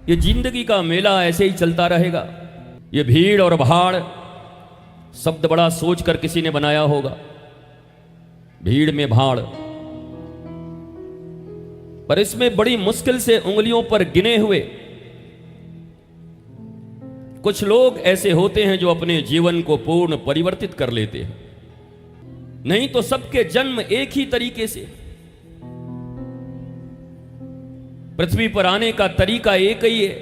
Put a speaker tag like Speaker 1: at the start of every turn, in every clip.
Speaker 1: ये जिंदगी का मेला ऐसे ही चलता रहेगा। ये भीड़ और भाड़ शब्द बड़ा सोचकर किसी ने बनाया होगा, भीड़ में भाड़, पर इसमें बड़ी मुश्किल से उंगलियों पर गिने हुए कुछ लोग ऐसे होते हैं जो अपने जीवन को पूर्ण परिवर्तित कर लेते हैं। नहीं तो सबके जन्म एक ही तरीके से, पृथ्वी पर आने का तरीका एक ही है,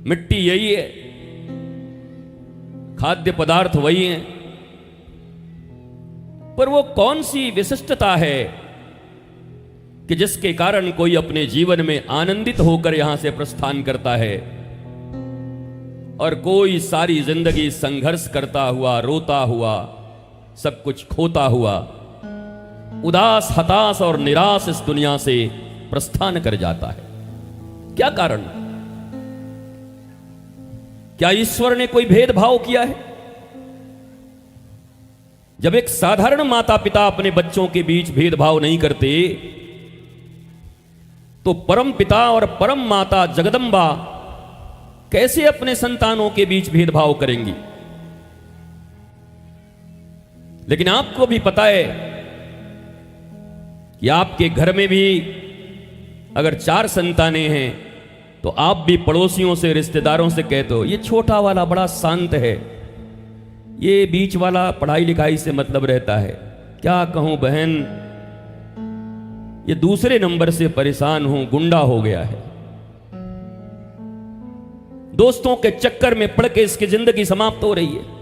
Speaker 1: मिट्टी यही है, खाद्य पदार्थ वही हैं, पर वो कौन सी विशिष्टता है कि जिसके कारण कोई अपने जीवन में आनंदित होकर यहां से प्रस्थान करता है और कोई सारी जिंदगी संघर्ष करता हुआ, रोता हुआ, सब कुछ खोता हुआ, उदास, हताश और निराश इस दुनिया से प्रस्थान कर जाता है। क्या कारण? क्या ईश्वर ने कोई भेदभाव किया है? जब एक साधारण माता पिता अपने बच्चों के बीच भेदभाव नहीं करते, तो परम पिता और परम माता जगदम्बा कैसे अपने संतानों के बीच भेदभाव करेंगी? लेकिन आपको भी पता है कि आपके घर में भी अगर 4 संतानें हैं तो आप भी पड़ोसियों से, रिश्तेदारों से कहते हो ये छोटा वाला बड़ा शांत है, ये बीच वाला पढ़ाई लिखाई से मतलब रहता है, क्या कहूं बहन, ये दूसरे नंबर से परेशान हूं, गुंडा हो गया है। दोस्तों के चक्कर में पड़ के इसकी जिंदगी समाप्त हो रही है।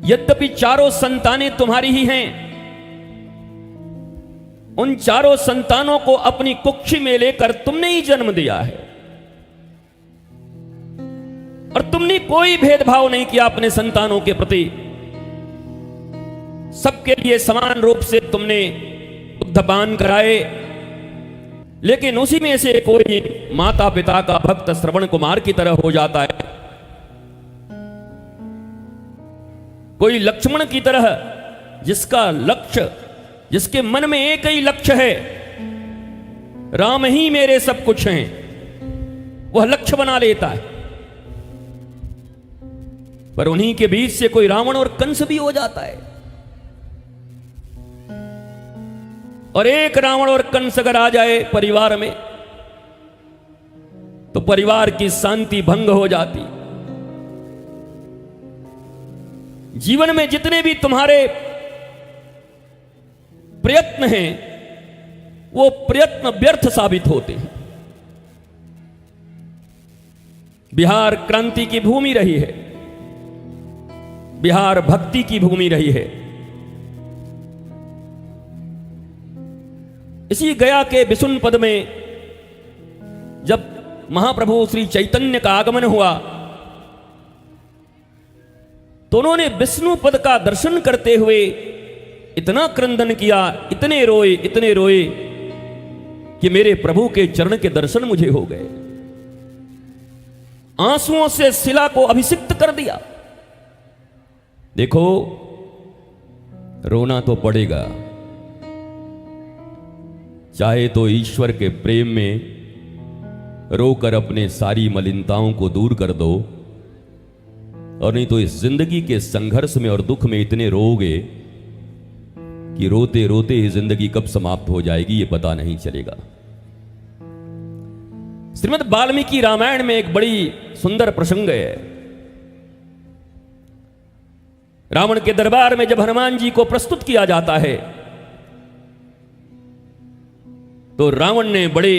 Speaker 1: यद्यपि 4 संतानें तुम्हारी ही हैं, उन 4 संतानों को अपनी कुक्षी में लेकर तुमने ही जन्म दिया है और तुमने कोई भेदभाव नहीं किया अपने संतानों के प्रति। सबके लिए समान रूप से तुमने दुग्धपान कराए, लेकिन उसी में से कोई माता पिता का भक्त श्रवण कुमार की तरह हो जाता है, कोई लक्ष्मण की तरह जिसका लक्ष्य, जिसके मन में एक ही लक्ष्य है, राम ही मेरे सब कुछ हैं, वह लक्ष्य बना लेता है। पर उन्हीं के बीच से कोई रावण और कंस भी हो जाता है, और एक रावण और कंस अगर आ जाए परिवार में तो परिवार की शांति भंग हो जाती। जीवन में जितने भी तुम्हारे प्रयत्न हैं वो प्रयत्न व्यर्थ साबित होते हैं। बिहार क्रांति की भूमि रही है, बिहार भक्ति की भूमि रही है। इसी गया के विशुन पद में जब महाप्रभु श्री चैतन्य का आगमन हुआ तो उन्होंने विष्णु पद का दर्शन करते हुए इतना क्रंदन किया, इतने रोए कि मेरे प्रभु के चरण के दर्शन मुझे हो गए। आंसुओं से शिला को अभिषिक्त कर दिया। देखो, रोना तो पड़ेगा, चाहे तो ईश्वर के प्रेम में रोकर अपने सारी मलिनताओं को दूर कर दो, और नहीं तो इस जिंदगी के संघर्ष में और दुख में इतने रोओगे कि रोते रोते ही जिंदगी कब समाप्त हो जाएगी ये पता नहीं चलेगा। श्रीमद् वाल्मीकि रामायण में एक बड़ी सुंदर प्रसंग है। रावण के दरबार में जब हनुमान जी को प्रस्तुत किया जाता है तो रावण ने बड़े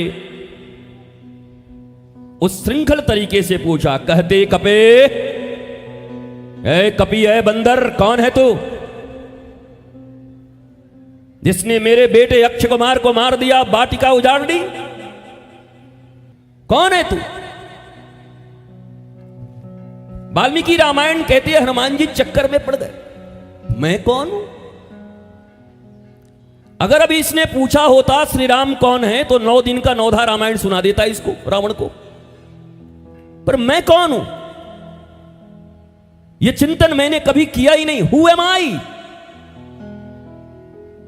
Speaker 1: उच्छृंखल तरीके से पूछा, कहते कपे, ए कपी, है बंदर, कौन है तू जिसने मेरे बेटे अक्षय कुमार को मार दिया, वाटिका उजाड़ दी? कौन है तू? वाल्मीकि रामायण कहते हैं हनुमान जी चक्कर में पड़ गए, मैं कौन हूं? अगर अभी इसने पूछा होता श्री राम कौन है तो 9 दिन का 9धा रामायण सुना देता इसको, रावण को। पर मैं कौन हूं यह चिंतन मैंने कभी किया ही नहीं। Who am I?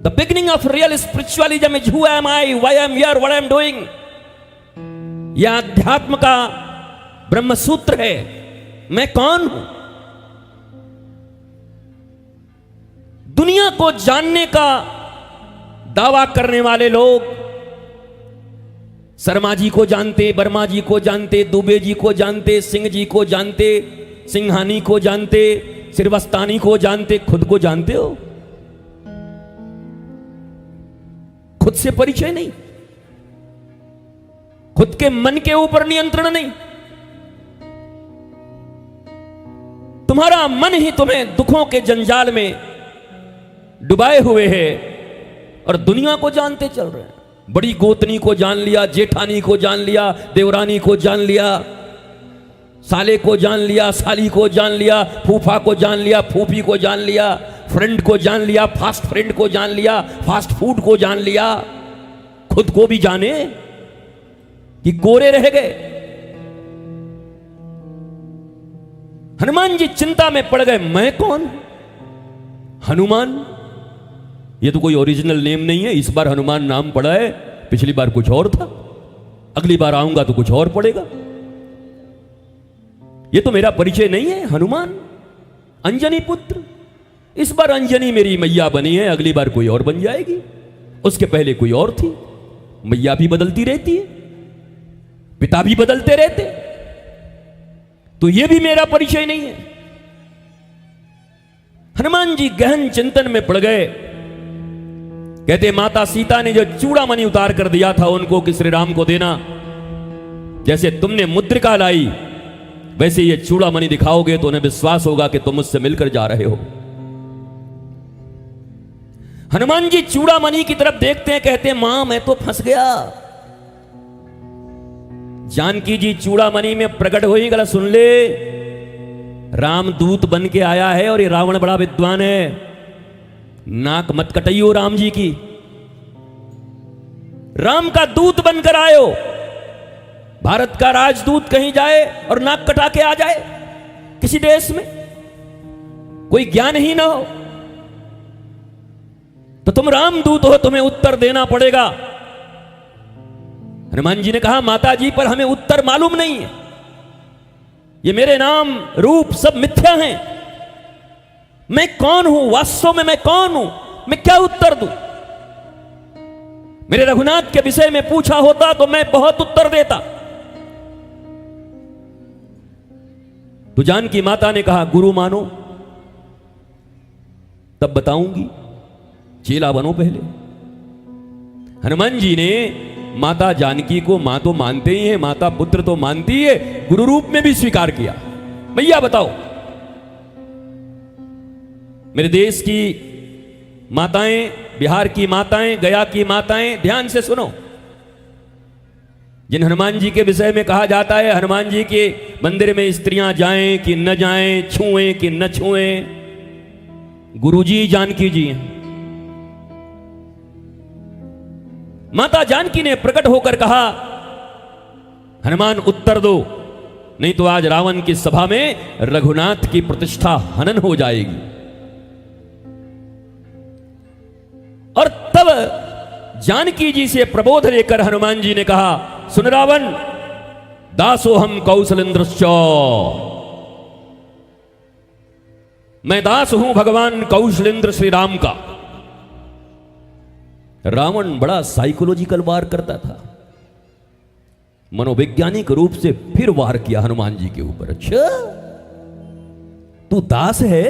Speaker 1: The beginning of real spiritualism is who am I, why I am here, what I am doing. यह अध्यात्म का ब्रह्म सूत्र है। मैं कौन हूं? दुनिया को जानने का दावा करने वाले लोग शर्मा जी को जानते, वर्मा जी को जानते, दुबे जी को जानते, सिंह जी को जानते, सिंघानी को जानते, श्रीवस्तानी को जानते, खुद को जानते हो? खुद से परिचय नहीं, खुद के मन के ऊपर नियंत्रण नहीं। तुम्हारा मन ही तुम्हें दुखों के जंजाल में डुबाए हुए है और दुनिया को जानते चल रहे हैं। बड़ी गोतनी को जान लिया, जेठानी को जान लिया, देवरानी को जान लिया, साले को जान लिया, साली को जान लिया, फूफा को जान लिया, फूफी को जान लिया, फ्रेंड को जान लिया, फास्ट फ्रेंड को जान लिया, फास्ट फूड को जान लिया। खुद को भी जाने कि कोरे रह गए। हनुमान जी चिंता में पड़ गए, मैं कौन? हनुमान, ये तो कोई ओरिजिनल नेम नहीं है। इस बार हनुमान नाम पड़ा है, पिछली बार कुछ और था, अगली बार आऊंगा तो कुछ और पड़ेगा। ये तो मेरा परिचय नहीं है। हनुमान, अंजनी पुत्र। इस बार अंजनी मेरी मैया बनी है, अगली बार कोई और बन जाएगी। उसके पहले कोई और थी। मैया भी बदलती रहती है, पिता भी बदलते रहते, तो ये भी मेरा परिचय नहीं है। हनुमान जी गहन चिंतन में पड़ गए। कहते माता सीता ने जो चूड़ामणि उतार कर दिया था उनको कि श्री राम को देना, जैसे तुमने मुद्रिका लाई वैसे ये चूड़ामणि दिखाओगे तो उन्हें विश्वास होगा कि तुम मुझसे मिलकर जा रहे हो। हनुमान जी चूड़ामणि की तरफ देखते हैं, कहते हैं मां मैं तो फंस गया। जानकी जी चूड़ामणि में प्रकट हुई, गला सुन ले, राम दूत बन के आया है और ये रावण बड़ा विद्वान है। नाक मत कटाइयो राम जी की। राम का दूत बनकर आयो, भारत का राजदूत कहीं जाए और नाक कटा के आ जाए किसी देश में, कोई ज्ञान ही ना हो, तो तुम रामदूत हो, तुम्हें उत्तर देना पड़ेगा। हनुमान जी ने कहा माता जी पर हमें उत्तर मालूम नहीं है, ये मेरे नाम रूप सब मिथ्या हैं। मैं कौन हूं? वास्तव में मैं कौन हूं? मैं क्या उत्तर दूं? मेरे रघुनाथ के विषय में पूछा होता तो मैं बहुत उत्तर देता। तो जानकी माता ने कहा गुरु मानो तब बताऊंगी, चेला बनो पहले। हनुमान जी ने माता जानकी को मां तो मानते ही हैं, माता पुत्र तो मानती है, गुरु रूप में भी स्वीकार किया। मैया बताओ, मेरे देश की माताएं, बिहार की माताएं, गया की माताएं, ध्यान से सुनो। जिन हनुमान जी के विषय में कहा जाता है हनुमान जी के मंदिर में स्त्रियां जाएं कि न जाएं, छुएं कि न छुएं, गुरुजी जानकी जी हैं। माता जानकी ने प्रकट होकर कहा हनुमान उत्तर दो, नहीं तो आज रावण की सभा में रघुनाथ की प्रतिष्ठा हनन हो जाएगी। और तब जानकी जी से प्रबोध लेकर हनुमान जी ने कहा सुन रावण, दासो हम कौशलेंद्रश्च, मैं दास हूं भगवान कौशलेंद्र श्री राम का। रावण बड़ा साइकोलॉजिकल वार करता था, मनोवैज्ञानिक रूप से फिर वार किया हनुमान जी के ऊपर। अच्छा तू दास है?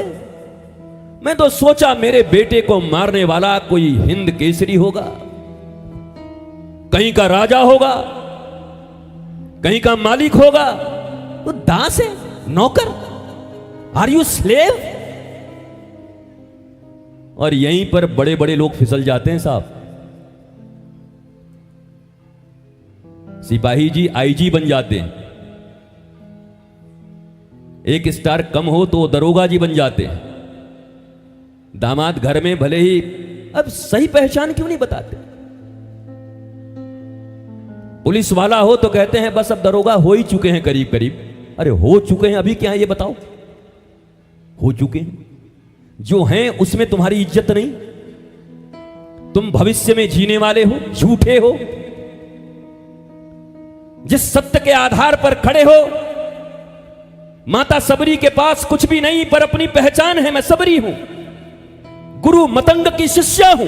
Speaker 1: मैं तो सोचा मेरे बेटे को मारने वाला कोई हिंद केसरी होगा, कहीं का राजा होगा, कहीं का मालिक होगा। तो दास है, नौकर? Are you slave? और यहीं पर बड़े बड़े लोग फिसल जाते हैं साहब। सिपाही जी आईजी बन जाते हैं, एक स्टार कम हो तो दरोगा जी बन जाते हैं। दामाद घर में भले ही, अब सही पहचान क्यों नहीं बताते? पुलिस वाला हो तो कहते हैं बस अब दरोगा हो ही चुके हैं करीब करीब। अरे हो चुके हैं, अभी क्या है ये बताओ? हो चुके हैं, जो हैं उसमें तुम्हारी इज्जत नहीं। तुम भविष्य में जीने वाले हो, झूठे हो। जिस सत्य के आधार पर खड़े हो। माता सबरी के पास कुछ भी नहीं पर अपनी पहचान है, मैं सबरी हूं, गुरु मतंग की शिष्या हूं।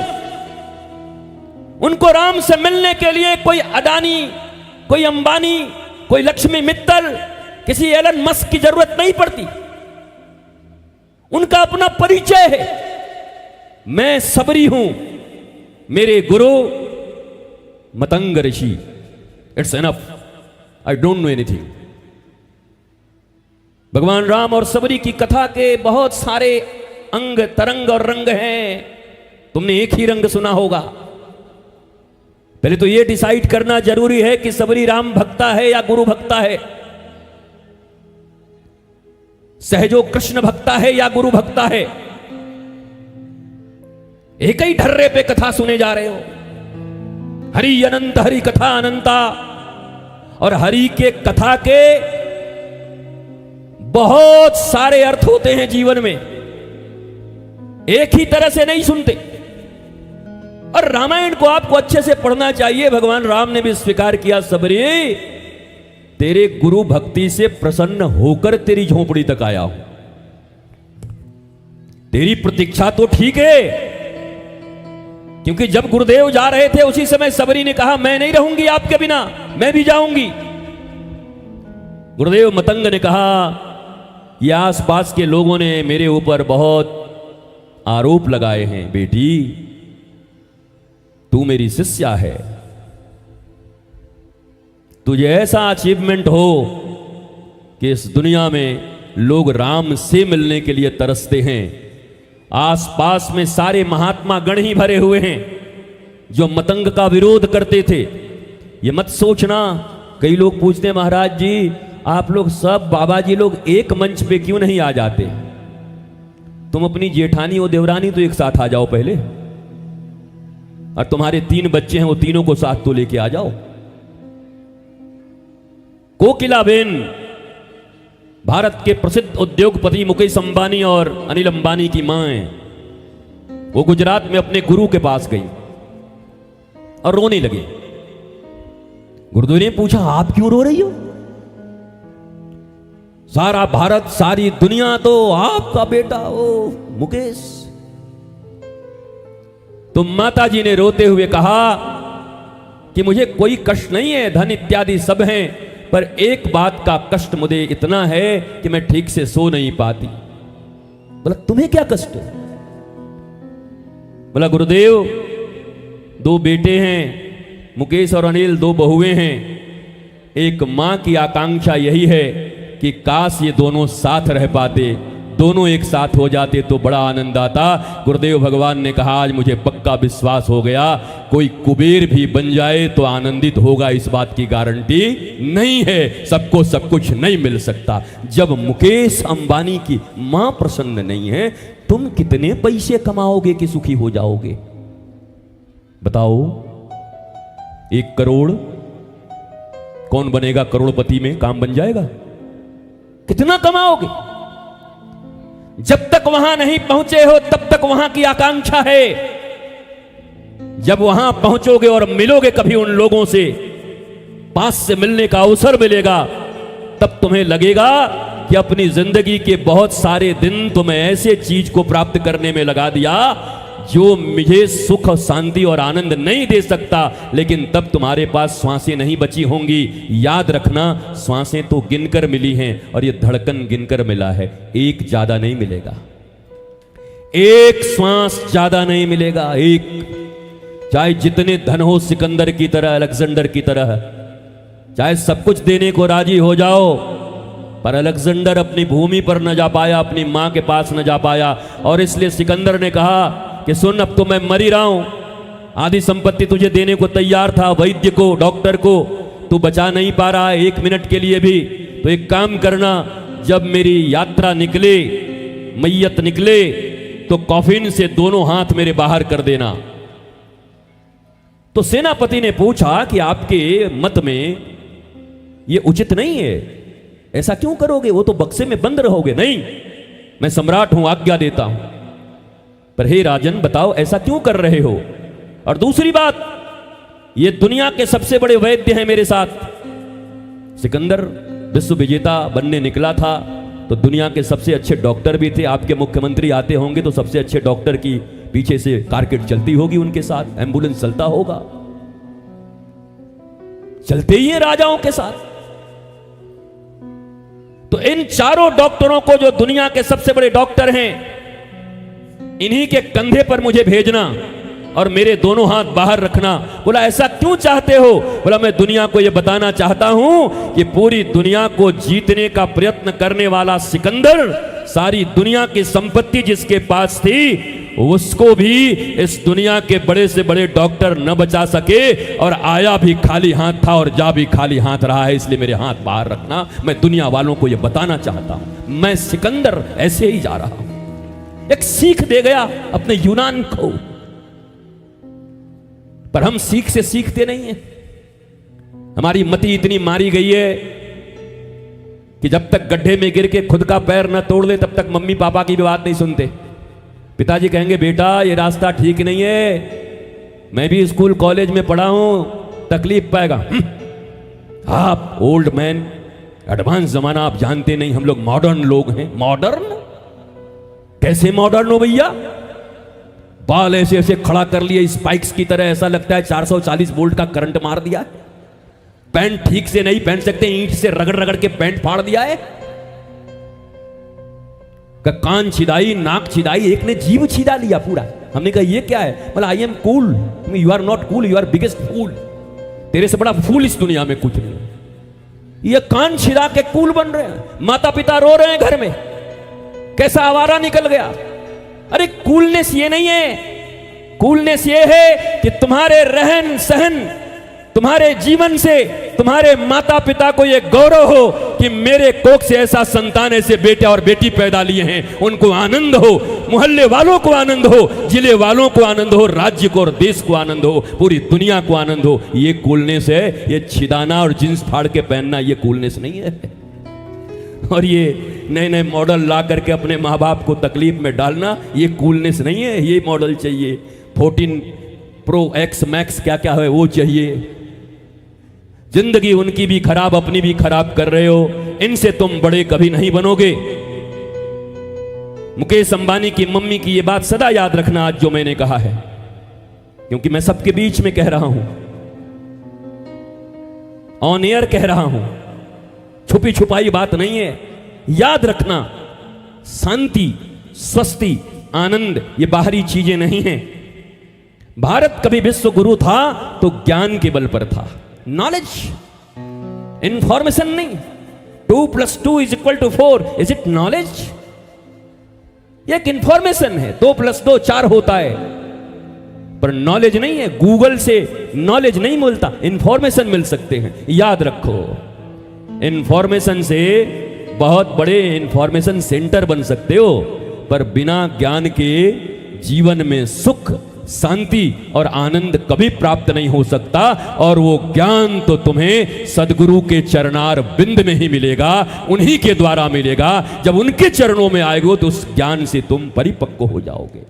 Speaker 1: उनको राम से मिलने के लिए कोई अडानी, कोई अंबानी, कोई लक्ष्मी मित्तल, किसी एलन मस्क की जरूरत नहीं पड़ती। उनका अपना परिचय है, मैं सबरी हूं, मेरे गुरु मतंग ऋषि। It's enough, I don't know anything. भगवान राम और सबरी की कथा के बहुत सारे अंग, तरंग और रंग हैं। तुमने एक ही रंग सुना होगा। पहले तो यह डिसाइड करना जरूरी है कि सबरी राम भक्ता है या गुरु भक्ता है, सहजो कृष्ण भक्ता है या गुरु भक्ता है। एक ही ढर्रे पे कथा सुने जा रहे हो। हरि अनंत हरि कथा अनंता, और हरि के कथा के बहुत सारे अर्थ होते हैं जीवन में, एक ही तरह से नहीं सुनते। और रामायण को आपको अच्छे से पढ़ना चाहिए। भगवान राम ने भी स्वीकार किया, सबरी तेरे गुरु भक्ति से प्रसन्न होकर तेरी झोपड़ी तक आया हूं। तेरी प्रतीक्षा तो ठीक है, क्योंकि जब गुरुदेव जा रहे थे उसी समय सबरी ने कहा, मैं नहीं रहूंगी आपके बिना, मैं भी जाऊंगी। गुरुदेव मतंग ने कहा, ये आसपास के लोगों ने मेरे ऊपर बहुत आरोप लगाए हैं, बेटी तू मेरी शिष्या है, तुझे ऐसा अचीवमेंट हो कि इस दुनिया में लोग राम से मिलने के लिए तरसते हैं। आसपास में सारे महात्मा गण ही भरे हुए हैं जो मतंग का विरोध करते थे। ये मत सोचना, कई लोग पूछते हैं, महाराज जी आप लोग सब बाबा जी लोग एक मंच पे क्यों नहीं आ जाते? तुम अपनी जेठानी और देवरानी तो एक साथ आ जाओ पहले, और तुम्हारे 3 बच्चे हैं वो तीनों को साथ तो लेके आ जाओ। कोकिलाबेन भारत के प्रसिद्ध उद्योगपति मुकेश अंबानी और अनिल अंबानी की मां है। वो गुजरात में अपने गुरु के पास गई और रोने लगी। गुरुदेव ने पूछा, आप क्यों रो रही हो? सारा भारत, सारी दुनिया तो आपका बेटा ओ मुकेश। तो माता जी ने रोते हुए कहा कि मुझे कोई कष्ट नहीं है, धन इत्यादि सब हैं, पर एक बात का कष्ट मुझे इतना है कि मैं ठीक से सो नहीं पाती। बोला, तुम्हें क्या कष्ट है? बोला, गुरुदेव 2 बेटे हैं, मुकेश और अनिल 2 बहुएं हैं। एक मां की आकांक्षा यही है कि काश ये दोनों साथ रह पाते, दोनों एक साथ हो जाते तो बड़ा आनंद आता। गुरुदेव भगवान ने कहा, आज मुझे पक्का विश्वास हो गया, कोई कुबेर भी बन जाए तो आनंदित होगा, इस बात की गारंटी नहीं है। सबको सब कुछ नहीं मिल सकता। जब मुकेश अंबानी की मां प्रसन्न नहीं है, तुम कितने पैसे कमाओगे कि सुखी हो जाओगे? बताओ, 1 करोड़ कौन बनेगा करोड़पति में? काम बन जाएगा? कितना कमाओगे? जब तक वहां नहीं पहुंचे हो तब तक वहां की आकांक्षा है। जब वहां पहुंचोगे और मिलोगे कभी उन लोगों से, पास से मिलने का अवसर मिलेगा, तब तुम्हें लगेगा कि अपनी जिंदगी के बहुत सारे दिन तुम्हें ऐसे चीज को प्राप्त करने में लगा दिया जो मुझे सुख, शांति और आनंद नहीं दे सकता। लेकिन तब तुम्हारे पास श्वासें नहीं बची होंगी। याद रखना, श्वासें तो गिनकर मिली हैं और ये धड़कन गिनकर मिला है, एक ज्यादा नहीं मिलेगा, एक श्वास ज्यादा नहीं मिलेगा। एक, चाहे जितने धन हो सिकंदर की तरह, अलेक्जेंडर की तरह, चाहे सब कुछ देने को राजी हो जाओ, पर अलेक्जेंडर अपनी भूमि पर न जा पाया, अपनी मां के पास न जा पाया। और इसलिए सिकंदर ने कहा कि सुन, अब तो मैं मर ही रहा हूं, आधी संपत्ति तुझे देने को तैयार था, वैद्य को, डॉक्टर को, तू बचा नहीं पा रहा है 1 मिनट के लिए भी। तो एक काम करना, जब मेरी यात्रा निकले, मैयत निकले, तो कॉफिन से दोनों हाथ मेरे बाहर कर देना। तो सेनापति ने पूछा कि आपके मत में यह उचित नहीं है, ऐसा क्यों करोगे? वो तो बक्से में बंद रहोगे। नहीं, मैं सम्राट हूं, आज्ञा देता हूं। पर हे राजन, बताओ ऐसा क्यों कर रहे हो? और दूसरी बात, ये दुनिया के सबसे बड़े वैद्य हैं मेरे साथ, सिकंदर विश्व विजेता बनने निकला था तो दुनिया के सबसे अच्छे डॉक्टर भी थे। आपके मुख्यमंत्री आते होंगे तो सबसे अच्छे डॉक्टर की पीछे से कारकेट चलती होगी, उनके साथ एम्बुलेंस चलता होगा, चलते ही है राजाओं के साथ। तो इन चारों डॉक्टरों को, जो दुनिया के सबसे बड़े डॉक्टर हैं, इन्हीं के कंधे पर मुझे भेजना और मेरे दोनों हाथ बाहर रखना। बोला ऐसा क्यों चाहते हो? बोला मैं दुनिया को यह बताना चाहता हूं कि पूरी दुनिया को जीतने का प्रयत्न करने वाला सिकंदर, सारी दुनिया की संपत्ति जिसके पास थी, उसको भी इस दुनिया के बड़े से बड़े डॉक्टर न बचा सके, और आया भी खाली हाथ था और जा भी खाली हाथ रहा है। इसलिए मेरे हाथ बाहर रखना, मैं दुनिया वालों को यह बताना चाहता हूं, मैं सिकंदर ऐसे ही जा रहा हूं। एक सीख दे गया अपने यूनान को। पर हम सीख से सीखते नहीं हैं। हमारी मति इतनी मारी गई है कि जब तक गड्ढे में गिर के खुद का पैर न तोड़ ले तब तक मम्मी पापा की भी बात नहीं सुनते। पिताजी कहेंगे बेटा ये रास्ता ठीक नहीं है, मैं भी स्कूल कॉलेज में पढ़ा हूं, तकलीफ पाएगा। आप ओल्ड मैन, एडवांस जमाना आप जानते नहीं, हम लोग मॉडर्न लोग हैं। मॉडर्न कैसे मॉडर्न हो भैया? बाल ऐसे ऐसे खड़ा कर लिए स्पाइक्स की तरह, ऐसा लगता है 440 वोल्ट का करंट मार दिया। पैंट ठीक से नहीं पहन सकते, ईंट से रगड़ रगड़ के पैंट फाड़ दिया है। कान छिदाई, नाक छिदाई, एक ने जीभ छिदा लिया पूरा। हमने कहा ये क्या है? बोला I am cool. You are not cool, you are biggest fool. तेरे से बड़ा फूल इस दुनिया में कुछ नहीं। ये कान छिदा के कूल बन रहे हैं, माता पिता रो रहे हैं घर में, कैसा आवारा निकल गया। अरे कूलनेस ये नहीं है, कूलनेस ये है कि तुम्हारे रहन सहन, तुम्हारे जीवन से तुम्हारे माता पिता को यह गौरव हो कि मेरे कोख से ऐसा संतान, ऐसे बेटा और बेटी पैदा लिए हैं, उनको आनंद हो, मोहल्ले वालों को आनंद हो, जिले वालों को आनंद हो, राज्य को और देश को आनंद हो, पूरी दुनिया को आनंद हो। ये कूलनेस है। ये छिदाना और जींस फाड़ के पहनना ये कूलनेस नहीं है। और ये नए नए मॉडल ला करके अपने माँ बाप को तकलीफ में डालना ये कूलनेस नहीं है। ये मॉडल चाहिए, 14 प्रो एक्स मैक्स क्या क्या है वो चाहिए। जिंदगी उनकी भी खराब, अपनी भी खराब कर रहे हो। इनसे तुम बड़े कभी नहीं बनोगे। मुकेश अंबानी की मम्मी की ये बात सदा याद रखना आज जो मैंने कहा है, क्योंकि मैं सबके बीच में कह रहा हूं, ऑन एयर कह रहा हूं, छुपी छुपाई बात नहीं है। याद रखना, शांति, स्वस्ति, आनंद ये बाहरी चीजें नहीं हैं। भारत कभी विश्व गुरु था तो ज्ञान के बल पर था, नॉलेज, इंफॉर्मेशन नहीं। 2 + 2 = 4, इज इट नॉलेज? एक इंफॉर्मेशन है, 2 + 2 4 होता है, पर नॉलेज नहीं है। गूगल से नॉलेज नहीं मिलता, इंफॉर्मेशन मिल सकते हैं। याद रखो, इंफॉर्मेशन से बहुत बड़े इंफॉर्मेशन सेंटर बन सकते हो, पर बिना ज्ञान के जीवन में सुख, शांति और आनंद कभी प्राप्त नहीं हो सकता। और वो ज्ञान तो तुम्हें सदगुरु के चरणार बिंद में ही मिलेगा, उन्हीं के द्वारा मिलेगा। जब उनके चरणों में आएगो तो उस ज्ञान से तुम परिपक्व हो जाओगे।